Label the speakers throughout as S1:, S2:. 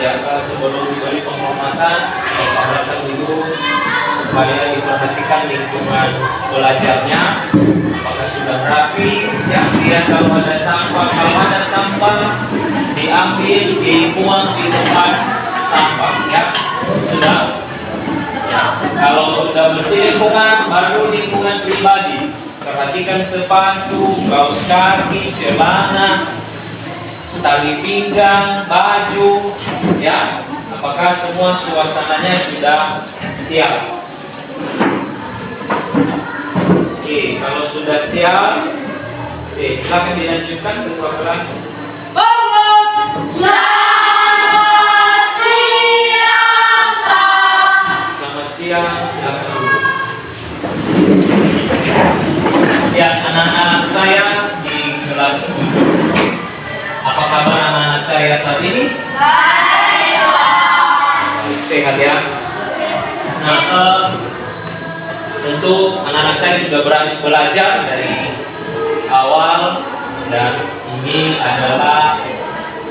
S1: Ya, sebelum diberi penghormatan, Bapak dulu supaya diperhatikan lingkungan belajarnya, apakah sudah rapi. Yang lihat kalau ada sampah diambil, dibuang di tempat sampah. Ya, sudah. Ya. Kalau sudah bersih lingkungan, baru lingkungan pribadi. Perhatikan sepatu, kaos kaki, celana, tali pinggang, baju, ya, apakah semua suasananya sudah siap? Oke, kalau sudah siap, oke, silakan dilanjutkan ketua kelas.
S2: Bangun! Selamat siang, Pak.
S1: Selamat siang, silakan duduk. Ya, anak-anak saya di kelas 7. Apa kabar anak-anak saya saat ini?
S2: Baik, Pak.
S1: Sehat ya? Nah, tentu anak-anak saya sudah belajar dari awal dan ini adalah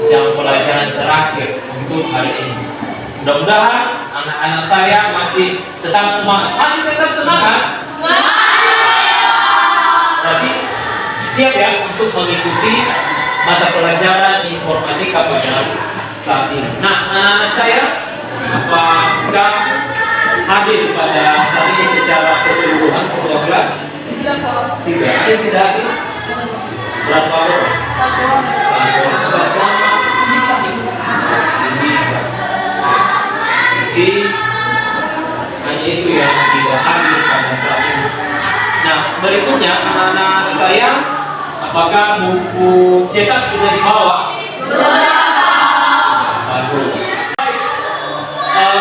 S1: jam pelajaran terakhir untuk hari ini. Mudah-mudahan anak-anak saya masih tetap semangat. Masih tetap semangat? Berarti siap ya untuk mengikuti mata pelajaran informatika pada saat ini. Nah, anak-anak saya, apakah hadir pada saat ini secara keseluruhan ketua kelas?
S2: Tidak, Pak.
S1: Tidak. Ada yang tidak hadir? Berapa orang?
S2: Satu orang.
S1: Satu orang. Kelas lama? Ini. Jadi hanya itu yang tidak hadir pada saat ini. Nah, berikutnya anak-anak saya, apakah buku cetak sudah dibawa?
S2: Sudah.
S1: Bagus. Baik.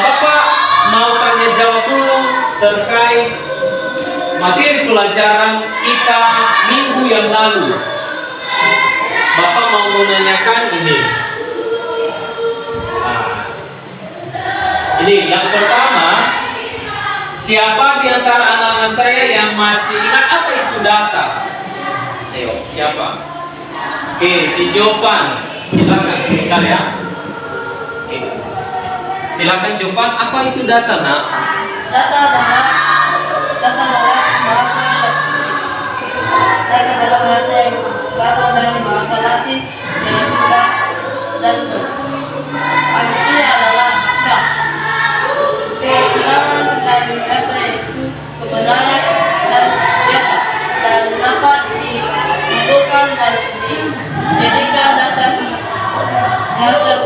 S1: Bapak mau tanya jawab dulu terkait materi pelajaran kita minggu yang lalu. Bapak mau menanyakan ini. Nah, ini yang pertama, siapa di antara anak-anak saya yang masih ingat apa itu data? Ayo, siapa? Oke, si Jovan, silakan sebentar ya. Oke. Silakan Jovan, apa itu data, Nak?
S2: Data adalah bahasa yang berasal dari bahasa Latin yaitu dan artinya adalah fakta. Keseluruhan dari data yaitu kebenaran dan data dan dapat dikumpulkan dan dijadikan dasar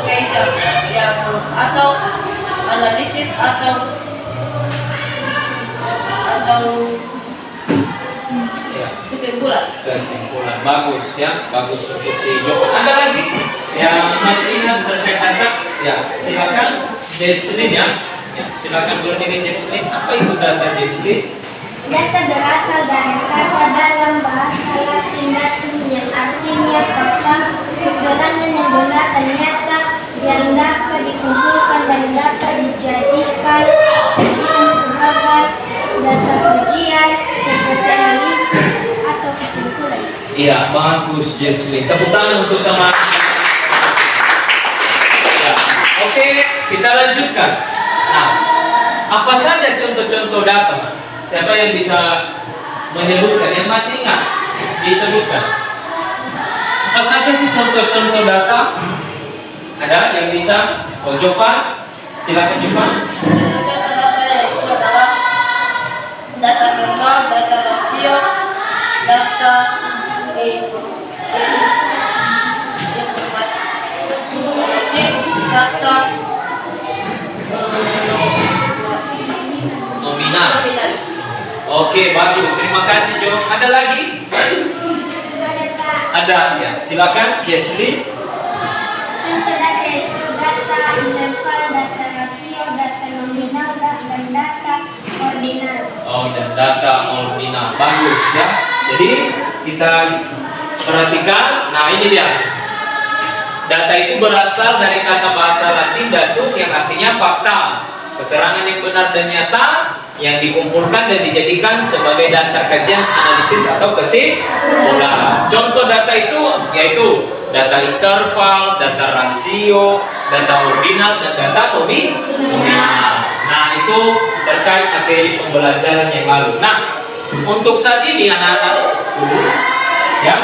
S2: kaidah yang atau analisis atau
S1: Ya.
S2: kesimpulan.
S1: Bagus ya, bagus untuk si Jovan. Ada lagi yang masih ingat terkait data? Ya, silakan Jesslyn ya. Ya, silakan berdiri Jesslyn. Apa itu data Jesslyn?
S3: Data berasal dari kata dalam bahasa Latin datum yang artinya fakta, keterangan yang benar dan nyata yang dapat dikumpulkan dan dapat dijadikan sebagai dasar ujian seperti analisis atau kesimpulan.
S1: Iya, bagus Jesslyn. Tepuk tangan untuk teman. Ya, oke, kita lanjutkan. Nah, apa saja contoh-contoh data? Siapa yang bisa menyebutkan? Yang masih ingat? Disebutkan. Apa saja sih contoh-contoh data? Ada yang bisa? Oh, Jovan, silakan Jovan.
S2: Data yaitu adalah data verbal, data rasio, data informatif, data
S1: Nominal.
S2: nominal.
S1: Oke, bagus. Terima kasih, Jo. Ada lagi? Ada ya. Silakan Jesslyn.
S3: Contoh data itu data interval, data rasio, data nominal, dan data ordinal.
S1: Oh, dan data ordinal. Bagus ya. Jadi kita perhatikan. Nah, ini dia. Data itu berasal dari kata bahasa Latin datum yang artinya fakta, keterangan yang benar dan nyata yang dikumpulkan dan dijadikan sebagai dasar kajian, analisis atau kesimpulan. Contoh data itu yaitu data interval, data rasio, data ordinal, dan data nominal. Nah, itu terkait materi pembelajaran yang lalu. Nah, untuk saat ini anak-anak, ya,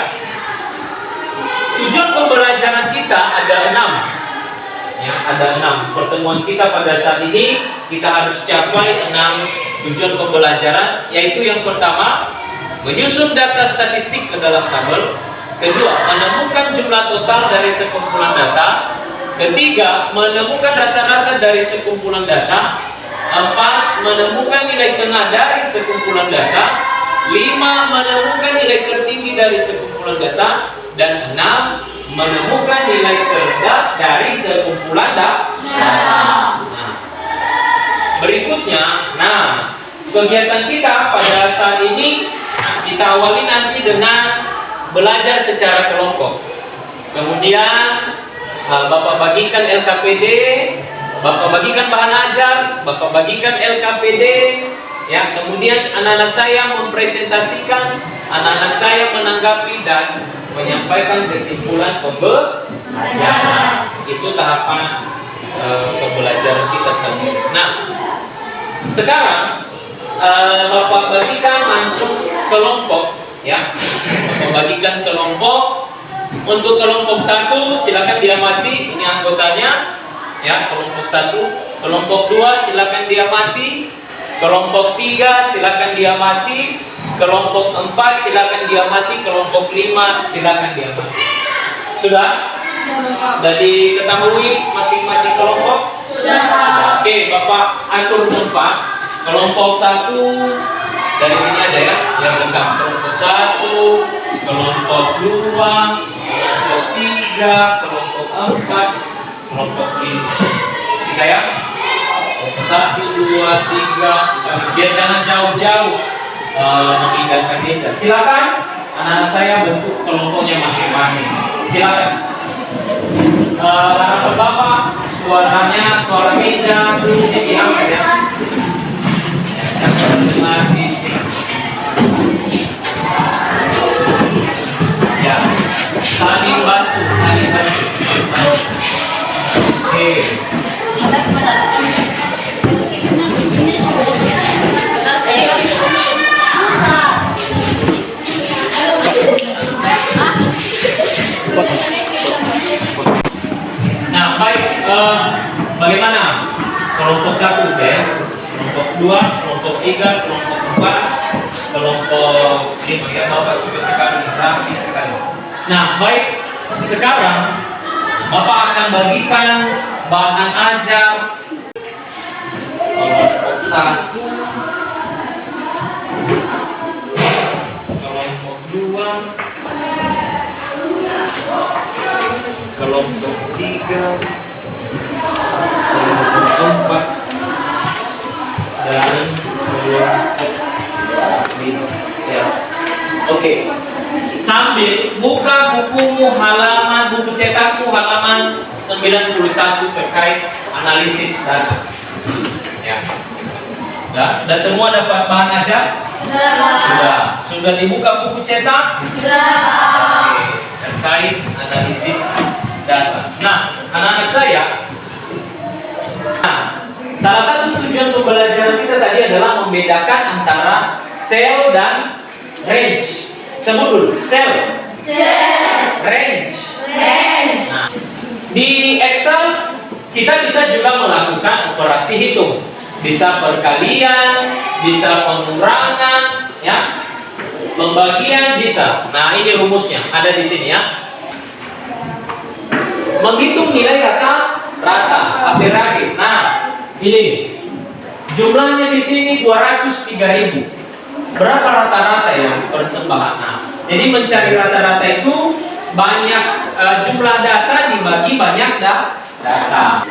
S1: tujuan pembelajaran kita ada 6. Ya, ada 6. Pertemuan kita pada saat ini kita harus capai 6 tujuan pembelajaran, yaitu yang pertama, menyusun data statistik ke dalam tabel. Kedua, menemukan jumlah total dari sekumpulan data. Ketiga, menemukan rata-rata dari sekumpulan data. 4, menemukan nilai tengah dari sekumpulan data. 5, menemukan nilai tertinggi dari sekumpulan data. Dan 6, menemukan nilai terendah dari sekumpulan data. Nah, berikutnya, kegiatan kita pada saat ini kita awali nanti dengan belajar secara kelompok. Kemudian Bapak bagikan LKPD, Bapak bagikan bahan ajar, Bapak bagikan LKPD, ya. Kemudian anak-anak saya mempresentasikan, anak-anak saya menanggapi dan menyampaikan kesimpulan pembelajaran. Itu tahapan pembelajaran kita saat ini. Nah, sekarang Bapak bagikan langsung kelompok, ya. Bapak bagikan kelompok. Untuk kelompok 1 silakan diamati, ini anggotanya, ya. Kelompok 1, kelompok 2 silakan diamati, kelompok 3 silakan diamati, kelompok 4 silakan diamati, kelompok 5 silakan diamati. Sudah? Sudah diketahui masing-masing kelompok?
S2: Sudah.
S1: Oke, Bapak atur tempat. Kelompok 1 dari sini aja, ya, yang lengkap. Kelompok 1, kelompok 2, kelompok 3, kelompok 4, kelompok 5. Bisa, ya? Kelompok 1, 2, 3. Biar jangan jauh-jauh memindahkan meja. Silakan anak-anak saya bentuk kelompoknya masing-masing. Silakan. Harapan Bapak, suaranya, suara meja, kursi diangkat, ya. Jangan dengar di sini. Ya, saling bantu, saling bantu. Oke. Nah, baik, bagaimana? Kelompok 1, ya. Kelompok 2, kelompok 3, kelompok 4, kelompok 5, ya. Bapak suka sekali, rapi sekali. Nah, baik, sekarang Bapak akan bagikan bahan ajar kelompok 1, kelompok 2, kelompok 3, kelompok 4, dan kelompok 5. Ya. Oke. Sambil buka bukumu buku cetakku halaman 91 terkait analisis data. Ya. Sudah semua dapat bahan ajar? Sudah dibuka buku cetak? Oke. Terkait analisis data. Nah, anak-anak saya, salah satu tujuan pembelajaran kita tadi adalah membedakan antara sel dan range. Sebut dulu, sel, range. Nah, di Excel kita bisa juga melakukan operasi hitung, bisa perkalian, bisa pengurangan, ya, pembagian bisa. Nah, ini rumusnya ada di sini, ya. Menghitung nilai rata, average. Nah, ini jumlahnya di sini 203.000. Berapa rata-rata yang persembahan? Nah, jadi mencari rata-rata itu banyak jumlah data dibagi banyak data.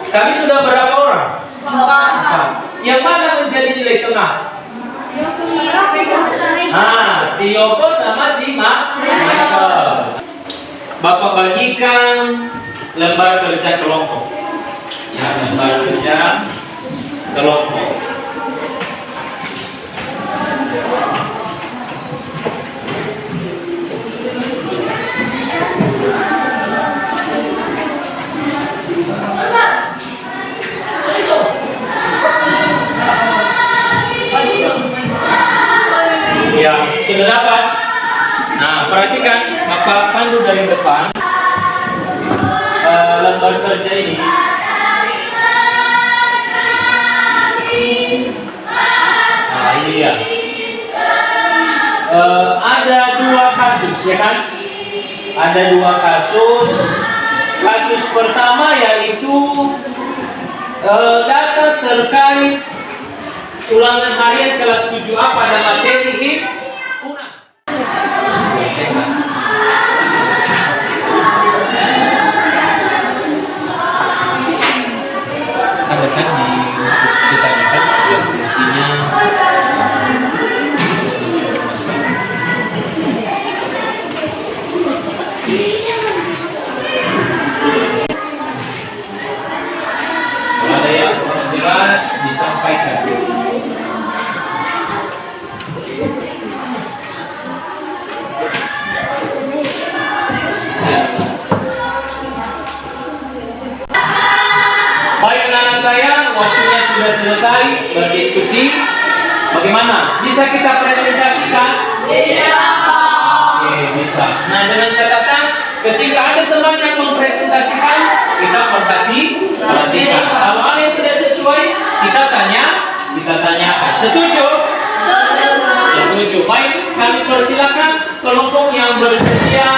S1: Kami sudah berapa orang? 4. Yang mana menjadi nilai tengah? Si Yoko sama si Michael. Bapak bagikan lembar kerja kelompok. Ya, lembar kerja kelompok. dari depan lembar kerja ini. Nah, ini ya. Ada dua kasus, ya kan? Ada dua kasus. Kasus pertama yaitu data terkait ulangan harian kelas 7A pada materi himpunan. Ada kan di ceritanya kan fungsinya kalau ada yang kurang jelas disampaikan. Baik anak-anak saya, waktunya sudah selesai berdiskusi. Bagaimana? Bisa kita presentasikan? Bisa. Oke, bisa. Nah, dengan catatan, ketika ada teman yang mempresentasikan, kita perhatikan. Kalau ada yang tidak sesuai, kita tanyakan. Setuju? Setuju. Baik, kami persilakan kelompok yang bersedia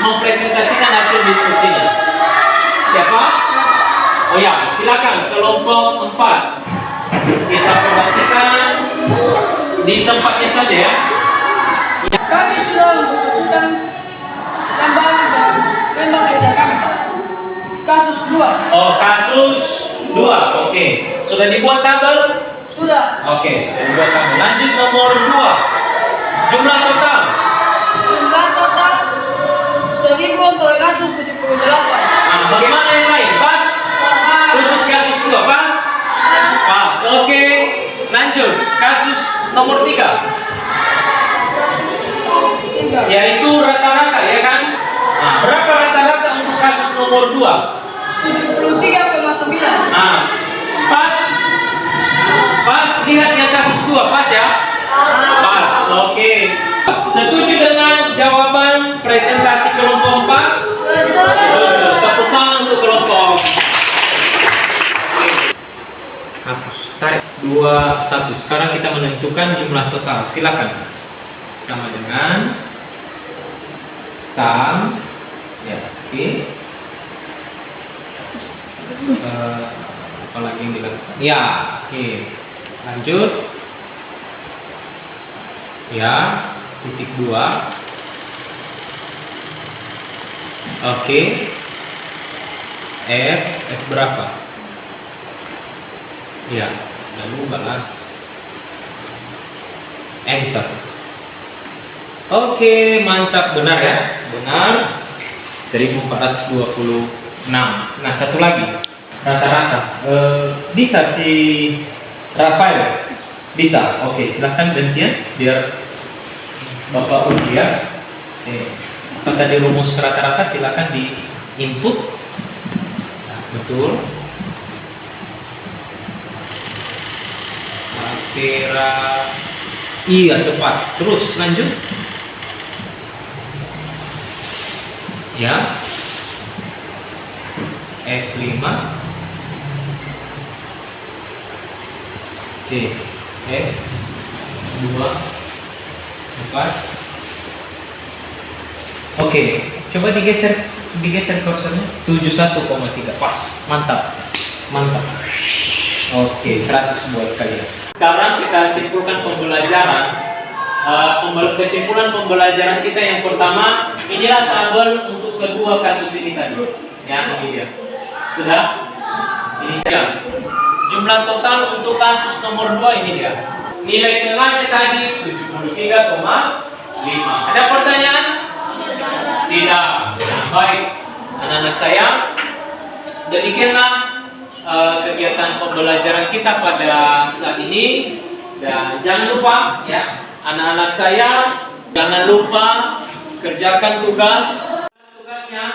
S1: mempresentasikan hasil diskusinya. Siapa? Oh ya, silakan kelompok 4. Kita perhatikan di tempatnya saja ya.
S2: Kami sudah mempresentasikan gambar kerja kami. Kasus 2.
S1: Oh, kasus 2. Oke. Sudah dibuat tabel?
S2: Sudah.
S1: Oke, sudah dibuat tabel. Lanjut nomor 2. Jumlah total.
S2: Jumlah total 1.478.
S1: Nah, bagaimana yang lain? Pas? Khusus kasus 2 pas? Pas. Oke. Lanjut. Kasus nomor 3. Yaitu rata-rata, ya kan? Nah, berapa rata-rata untuk kasus nomor 2?
S2: 73,9.
S1: Nah, pas. Pas, lihat yang kasus 2, pas ya? Pas, oke. Setuju dengan jawaban presentasi kelompok 4? Tepuk tangan untuk kelompok. Hapus, tarik 2, 1. Sekarang kita menentukan jumlah total. Silakan. Sama dengan sam. Ya, oke. Apa lagi yang dilakukan? Ya, oke. Lanjut. Ya, titik 2. Oke. F berapa? Ya, lalu balas. Enter. Oke, mantap, benar ya? Benar. 1426. Nah, satu lagi. Rata-rata. Bisa si Rafael? Bisa. Oke, silahkan gantian biar Bapak uji ya. Apa tadi rumus rata-rata, silahkan di input. Nah, betul. Rapera. Iya, tepat. Terus lanjut. Ya. F5. Oke. F2. 4. Oke. Coba digeser kursornya. 71,3. Pas. Mantap. Oke, 100 buat kalian. Sekarang kita simpulkan pembelajaran. Kesimpulan pembelajaran kita yang pertama, inilah tabel untuk kedua kasus ini tadi. Ya, ini dia. Sudah? Ini dia. Jumlah total untuk kasus nomor 2 ini dia. Nilai tengahnya tadi 73,5. Ada pertanyaan? Tidak. Nah, baik. Anak-anak saya, demikianlah kegiatan pembelajaran kita pada saat ini. Dan jangan lupa ya, anak-anak saya, jangan lupa kerjakan tugasnya.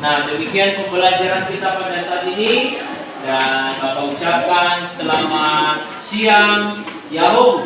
S1: Nah, demikian pembelajaran kita pada saat ini. Dan Bapak ucapkan selamat siang. Yahoo.